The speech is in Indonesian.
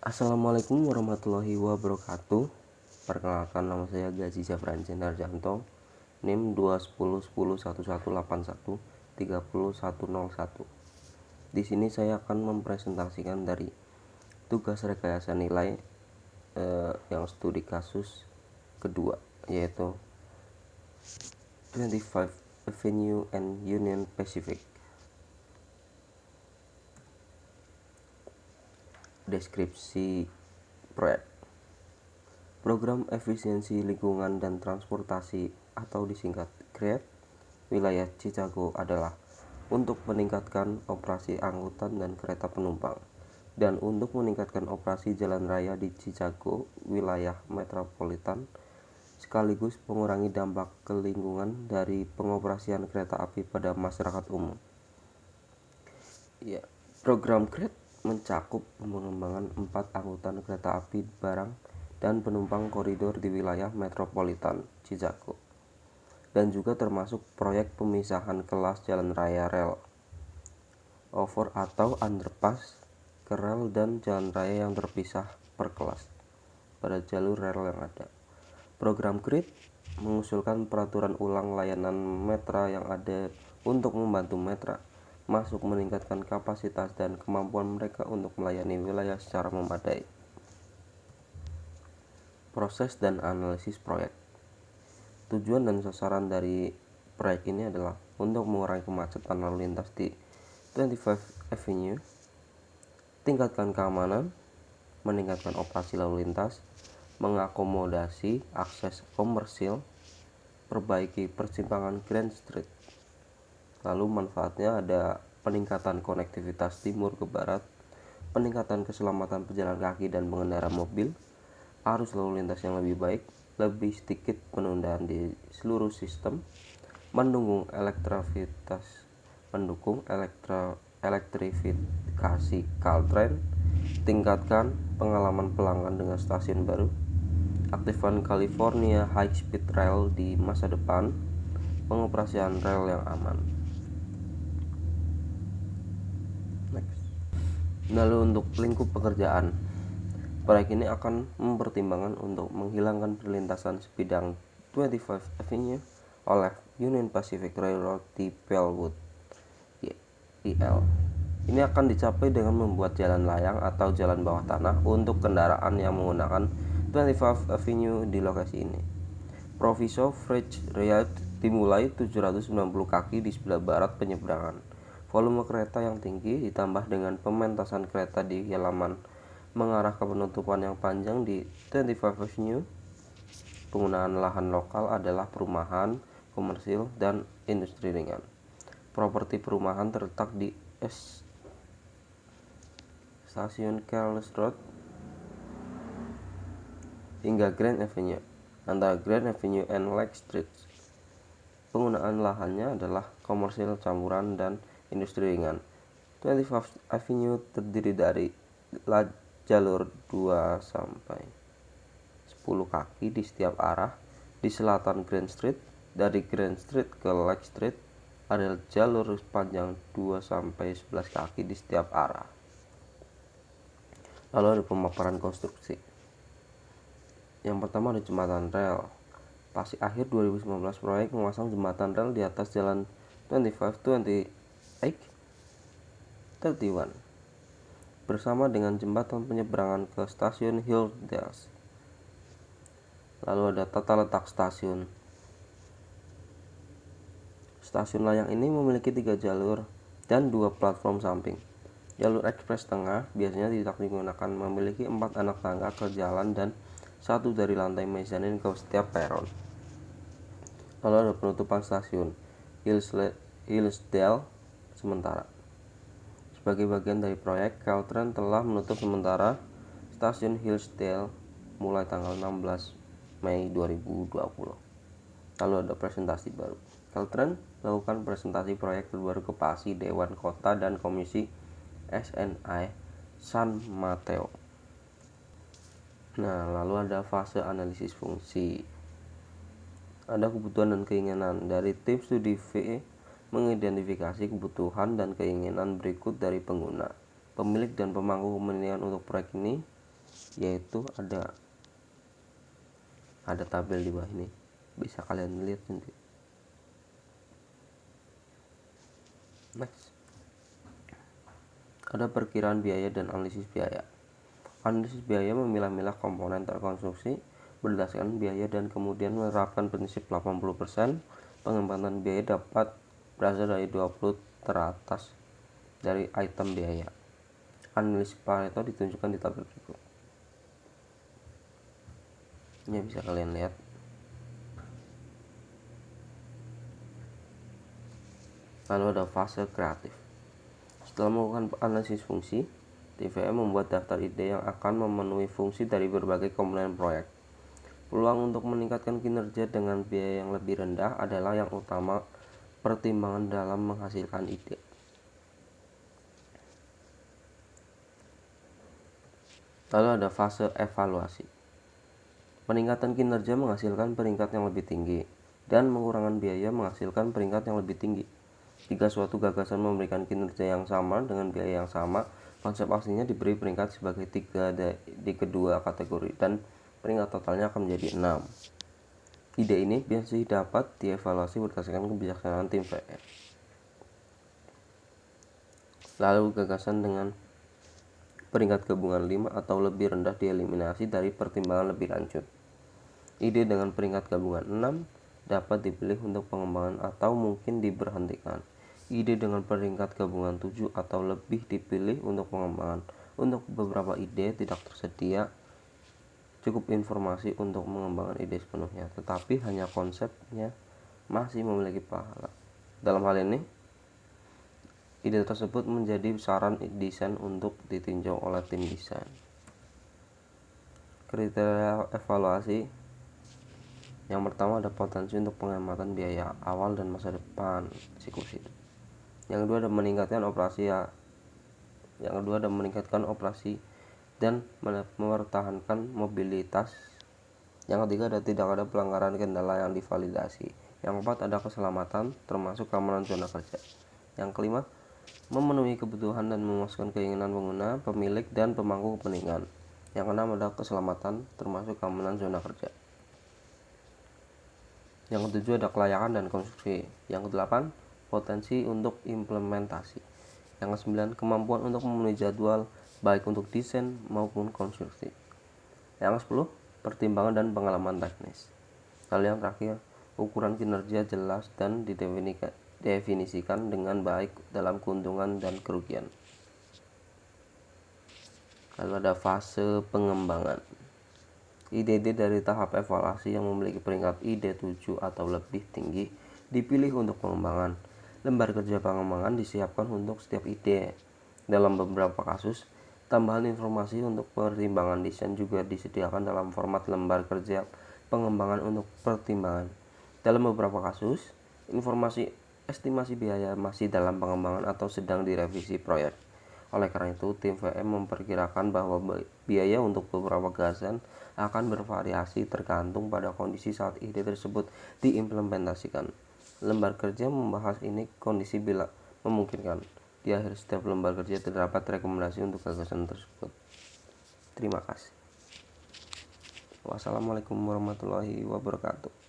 Assalamualaikum warahmatullahi wabarakatuh. Perkenalkan, nama saya Gazi Zafran Jenarjanto, NIM 2101111313001. Di sini saya akan mempresentasikan dari tugas rekayasa nilai yang studi kasus kedua, yaitu 25 Avenue and Union Pacific. Deskripsi proyek. Program Efisiensi Lingkungan dan Transportasi atau disingkat GRET wilayah Chicago adalah untuk meningkatkan operasi angkutan dan kereta penumpang dan untuk meningkatkan operasi jalan raya di Chicago wilayah metropolitan sekaligus mengurangi dampak ke lingkungan dari pengoperasian kereta api pada masyarakat umum. Ya, program GRET mencakup pengembangan 4 angkutan kereta api barang dan penumpang koridor di wilayah metropolitan Chicago, dan juga termasuk proyek pemisahan kelas jalan raya rel over atau underpass ke rel dan jalan raya yang terpisah per kelas pada jalur rel yang ada. Program GRID mengusulkan peraturan ulang layanan metra yang ada untuk membantu metra masuk meningkatkan kapasitas dan kemampuan mereka untuk melayani wilayah secara memadai. Proses dan analisis proyek. Tujuan dan sasaran dari proyek ini adalah untuk mengurangi kemacetan lalu lintas di 25 Avenue, tingkatkan keamanan, meningkatkan operasi lalu lintas, mengakomodasi akses komersil, perbaiki persimpangan Grand Street. Lalu manfaatnya ada peningkatan konektivitas timur ke barat, peningkatan keselamatan pejalan kaki dan pengendara mobil, arus lalu lintas yang lebih baik, lebih sedikit penundaan di seluruh sistem, mendukung elektrifikasi Caltrain, tingkatkan pengalaman pelanggan dengan stasiun baru, aktifkan California High Speed Rail di masa depan, pengoperasian rel yang aman. Lalu untuk lingkup pekerjaan, proyek ini akan mempertimbangkan untuk menghilangkan perlintasan sebidang 25 Avenue oleh Union Pacific Railroad di Bellwood, IL. Ini akan dicapai dengan membuat jalan layang atau jalan bawah tanah untuk kendaraan yang menggunakan 25 Avenue di lokasi ini. Proviso Freight Rail dimulai 790 kaki di sebelah barat penyeberangan. Volume kereta yang tinggi ditambah dengan pementasan kereta di halaman mengarah ke penutupan yang panjang di 25 Avenue. Penggunaan lahan lokal adalah perumahan, komersil, dan industri ringan. Properti perumahan terletak di Stasiun Charles Road hingga Grand Avenue, antara Grand Avenue and Lake Street. Penggunaan lahannya adalah komersil campuran dan industri ringan. 25 Avenue terdiri dari jalur 2 sampai 10 kaki di setiap arah. Di selatan Grand Street, dari Grand Street ke Lake Street ada jalur sepanjang 2 sampai 11 kaki di setiap arah. Lalu ada pemaparan konstruksi. Yang pertama ada jembatan rel. Pasti akhir 2019 proyek memasang jembatan rel di atas jalan 25, 28, 31 bersama dengan jembatan penyeberangan ke stasiun Hilldale. Lalu ada tata letak stasiun. Stasiun layang ini memiliki 3 jalur dan 2 platform samping. Jalur ekspres tengah biasanya tidak digunakan, memiliki 4 anak tangga ke jalan dan 1 dari lantai mezanin ke setiap peron. Lalu ada penutupan stasiun Hillsdale sementara. Sebagai bagian dari proyek, Caltrain telah menutup sementara stasiun Hillsdale mulai tanggal 16 Mei 2020. Lalu ada presentasi baru. Caltrain melakukan presentasi proyek terbaru ke PASI, Dewan Kota, dan Komisi SNI San Mateo. Nah, lalu ada fase analisis fungsi. Ada kebutuhan dan keinginan. Dari tim studi VE mengidentifikasi kebutuhan dan keinginan berikut dari pengguna, pemilik dan pemangku kepentingan untuk proyek ini. yaitu ada tabel di bawah ini, bisa kalian lihat nanti. Next, ada perkiraan biaya dan analisis biaya. Analisis biaya memilah-milah komponen terkonstruksi berdasarkan biaya dan kemudian menerapkan prinsip 80%. Pengembangan biaya dapat berasal dari 20 teratas dari item biaya. Analisis Pareto ditunjukkan di tabel berikut. Ini bisa kalian lihat. Lalu ada fase kreatif. Setelah melakukan analisis fungsi, TVM membuat daftar ide yang akan memenuhi fungsi dari berbagai komponen proyek. Peluang untuk meningkatkan kinerja dengan biaya yang lebih rendah adalah yang utama pertimbangan dalam menghasilkan ide. Lalu ada fase evaluasi. Peningkatan kinerja menghasilkan peringkat yang lebih tinggi, dan mengurangan biaya menghasilkan peringkat yang lebih tinggi. Jika suatu gagasan memberikan kinerja yang sama dengan biaya yang sama, konsep aslinya diberi peringkat sebagai 3 di kedua kategori, dan peringkat totalnya akan menjadi 6. Ide ini biasanya dapat dievaluasi berdasarkan kebijaksanaan tim VM. Lalu gagasan dengan peringkat gabungan 5 atau lebih rendah dieliminasi dari pertimbangan lebih lanjut. Ide dengan peringkat gabungan 6 dapat dipilih untuk pengembangan atau mungkin diberhentikan. Ide dengan peringkat gabungan 7 atau lebih dipilih untuk pengembangan. Untuk beberapa ide tidak tersedia cukup informasi untuk mengembangkan ide sepenuhnya, tetapi hanya konsepnya masih memiliki pahala. Dalam hal ini, ide tersebut menjadi saran desain untuk ditinjau oleh tim desain. Kriteria evaluasi. Yang pertama ada potensi untuk penghematan biaya awal dan masa depan eksekusi. Yang kedua ada meningkatkan operasi dan mempertahankan mobilitas. Yang ketiga tidak ada pelanggaran kendala yang divalidasi. Yang keempat ada keselamatan termasuk keamanan zona kerja. Yang kelima memenuhi kebutuhan dan memuaskan keinginan pengguna, pemilik, dan pemangku kepentingan. Yang keenam ada keselamatan termasuk keamanan zona kerja. Yang ketujuh ada kelayakan dan konstruksi. Yang kedelapan potensi untuk implementasi. Yang kesembilan kemampuan untuk memenuhi jadwal baik untuk desain maupun konstruksi. Yang ke-10 pertimbangan dan pengalaman teknis. Lalu yang terakhir ukuran kinerja jelas dan didefinisikan dengan baik dalam keuntungan dan kerugian. Lalu ada fase pengembangan. Ide-ide dari tahap evaluasi yang memiliki peringkat ide 7 atau lebih tinggi dipilih untuk pengembangan. Lembar kerja pengembangan disiapkan untuk setiap ide. Dalam beberapa kasus, tambahan informasi untuk pertimbangan desain juga disediakan dalam format lembar kerja pengembangan untuk pertimbangan. Dalam beberapa kasus, informasi estimasi biaya masih dalam pengembangan atau sedang direvisi proyek. Oleh karena itu, tim VM memperkirakan bahwa biaya untuk beberapa gagasan akan bervariasi tergantung pada kondisi saat ide tersebut diimplementasikan. Lembar kerja membahas ini kondisi bila memungkinkan. Di akhir setiap lembar kerja terdapat rekomendasi untuk gagasan tersebut. Terima kasih. Wassalamualaikum warahmatullahi wabarakatuh.